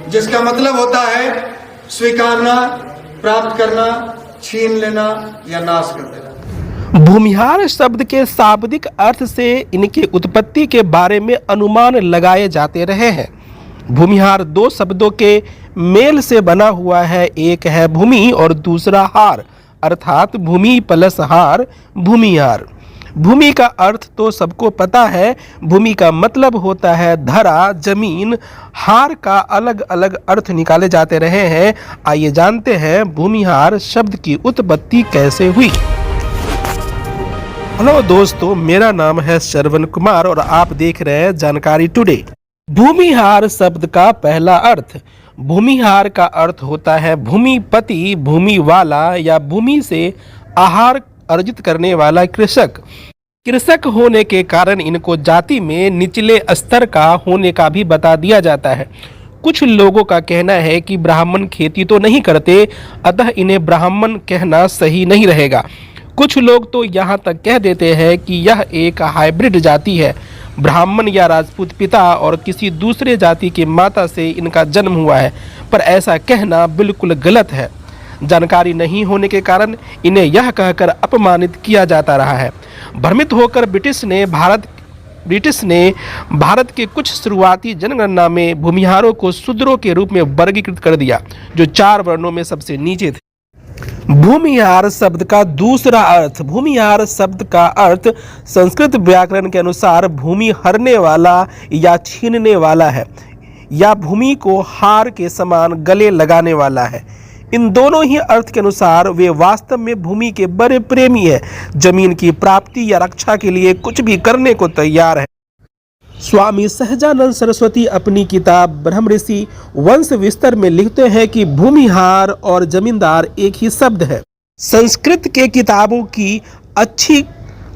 जिसका मतलब होता है स्वीकारना, प्राप्त करना, छीन लेना या नाश कर देना। भूमिहार शब्द के शाब्दिक अर्थ से इनके उत्पत्ति के बारे में अनुमान लगाए जाते रहे हैं। भूमिहार दो शब्दों के मेल से बना हुआ है, एक है भूमि और दूसरा हार, अर्थात भूमि प्लस हार, भूमिहार। भूमि का अर्थ तो सबको पता है, भूमि का मतलब होता है धरा, जमीन। हार का अलग अलग अर्थ निकाले जाते रहे हैं। आइए जानते हैं भूमिहार शब्द की उत्पत्ति कैसे हुई। हेलो दोस्तों, मेरा नाम है श्रवण कुमार और आप देख रहे हैं जानकारी टुडे। भूमिहार शब्द का पहला अर्थ। भूमिहार का अर्थ होता है भूमिपति, भूमि वाला या भूमि से आहार अर्जित करने वाला कृषक। कृषक होने के कारण इनको जाति में निचले स्तर का होने का भी बता दिया जाता है। कुछ लोगों का कहना है कि ब्राह्मण खेती तो नहीं करते, अतः इन्हें ब्राह्मण कहना सही नहीं रहेगा। कुछ लोग तो यहाँ तक कह देते हैं कि यह एक हाइब्रिड जाति है, ब्राह्मण या राजपूत पिता और किसी दूसरे जाति की माता से इनका जन्म हुआ है, पर ऐसा कहना बिल्कुल गलत है। जानकारी नहीं होने के कारण इन्हें यह कहकर अपमानित किया जाता रहा है। भ्रमित होकर ब्रिटिश ने भारत के कुछ शुरुआती जनगणना में भूमिहारों को शूद्रों के रूप में वर्गीकृत कर दिया, जो 4 वर्णों में सबसे नीचे थे। भूमिहार शब्द का दूसरा अर्थ। भूमिहार शब्द का अर्थ संस्कृत व्याकरण के अनुसार भूमि हरने वाला या छीनने वाला है, या भूमि को हार के समान गले लगाने वाला है। इन दोनों ही अर्थ के अनुसार वे वास्तव में भूमि के बड़े प्रेमी है, जमीन की प्राप्ति या रक्षा के लिए कुछ भी करने को तैयार है। स्वामी सहजानंद सरस्वती अपनी किताब ब्रह्मऋषि वंश विस्तार में लिखते हैं कि भूमिहार और जमींदार एक ही शब्द है। संस्कृत के किताबों की अच्छी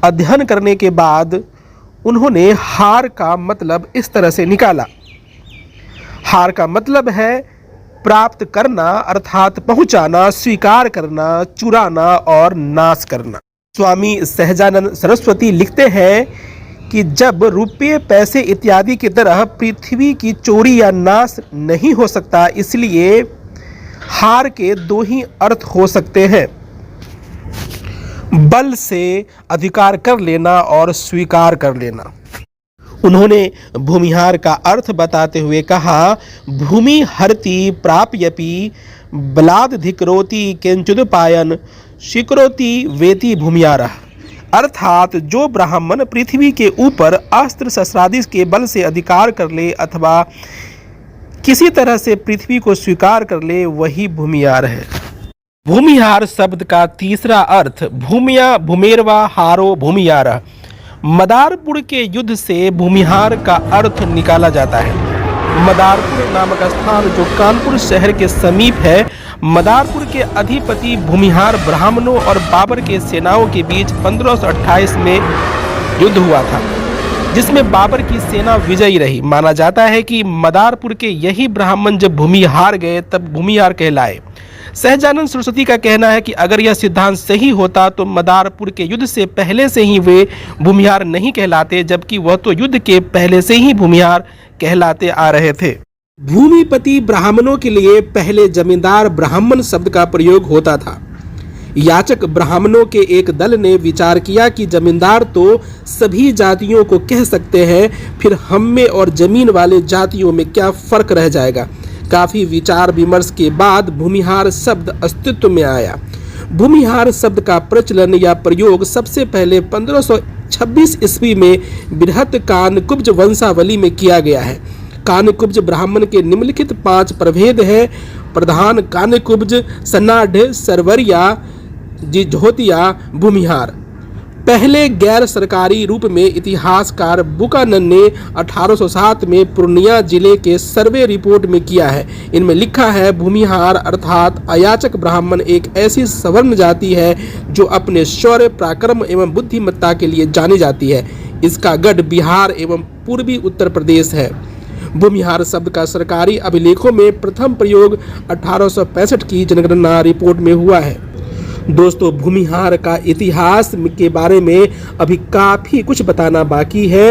अध्ययन करने के बाद उन्होंने हार का मतलब इस तरह से निकाला। हार का मतलब है प्राप्त करना, अर्थात पहुंचाना, स्वीकार करना, चुराना और नाश करना। स्वामी सहजानंद सरस्वती लिखते हैं कि जब रुपये, पैसे इत्यादि की तरह पृथ्वी की चोरी या नाश नहीं हो सकता, इसलिए हार के 2 ही अर्थ हो सकते हैं, बल से अधिकार कर लेना और स्वीकार कर लेना। उन्होंने भूमिहार का अर्थ बताते हुए कहा, भूमि हरति प्राप्यपि बलादधिकरोति किंचिदुपायन शिकरोति वेति भूमिहारः। अर्थात जो ब्राह्मण पृथ्वी के ऊपर अस्त्र शस्त्रादि के बल से अधिकार कर ले अथवा किसी तरह से पृथ्वी को स्वीकार कर ले, वही भूमिहार है। भूमिहार शब्द का तीसरा अर्थ। भूमिया भूमेरवा हारो भूमिहारः। मदारपुर के युद्ध से भूमिहार का अर्थ निकाला जाता है। मदारपुर नामक स्थान जो कानपुर शहर के समीप है, मदारपुर के अधिपति भूमिहार ब्राह्मणों और बाबर के सेनाओं के बीच 1528 में युद्ध हुआ था, जिसमें बाबर की सेना विजयी रही। माना जाता है कि मदारपुर के यही ब्राह्मण जब भूमिहार गए तब भूमिहार कहलाए। सहजानंद सरस्वती का कहना है कि अगर यह सिद्धांत सही होता तो मदारपुर के युद्ध से पहले से ही वे भूमिहार नहीं कहलाते, जबकि वह तो युद्ध के पहले से ही भूमिहार कहलाते आ रहे थे। भूमिपति ब्राह्मणों के लिए पहले जमींदार ब्राह्मण शब्द का प्रयोग होता था। याचक ब्राह्मणों के एक दल ने विचार किया कि जमींदार तो सभी जातियों को कह सकते हैं, फिर हम में और जमीन वाले जातियों में क्या फर्क रह जाएगा। काफी विचार विमर्श के बाद भूमिहार शब्द अस्तित्व में आया। भूमिहार शब्द का प्रचलन या प्रयोग सबसे पहले 1526 ईस्वी में बृहत कानकुब्ज वंशावली में किया गया है। कानकुब्ज ब्राह्मण के निम्नलिखित 5 प्रभेद हैं। प्रधान कानकुब्ज, सन्नाढ़, सरवरिया, जिझोतिया, भूमिहार। पहले गैर सरकारी रूप में इतिहासकार बुकानन ने 1807 में पूर्णिया जिले के सर्वे रिपोर्ट में किया है। इनमें लिखा है, भूमिहार अर्थात अयाचक ब्राह्मण एक ऐसी सवर्ण जाति है जो अपने शौर्य, पराक्रम एवं बुद्धिमत्ता के लिए जानी जाती है। इसका गढ़ बिहार एवं पूर्वी उत्तर प्रदेश है। भूमिहार शब्द का सरकारी अभिलेखों में प्रथम प्रयोग 1865 की जनगणना रिपोर्ट में हुआ है। दोस्तों, भूमिहार का इतिहास के बारे में अभी काफ़ी कुछ बताना बाकी है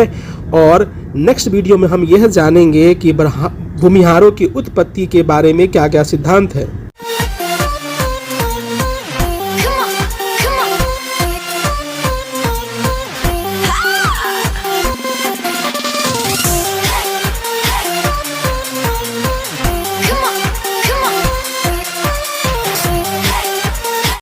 और नेक्स्ट वीडियो में हम यह जानेंगे कि भूमिहारों की उत्पत्ति के बारे में क्या क्या सिद्धांत है।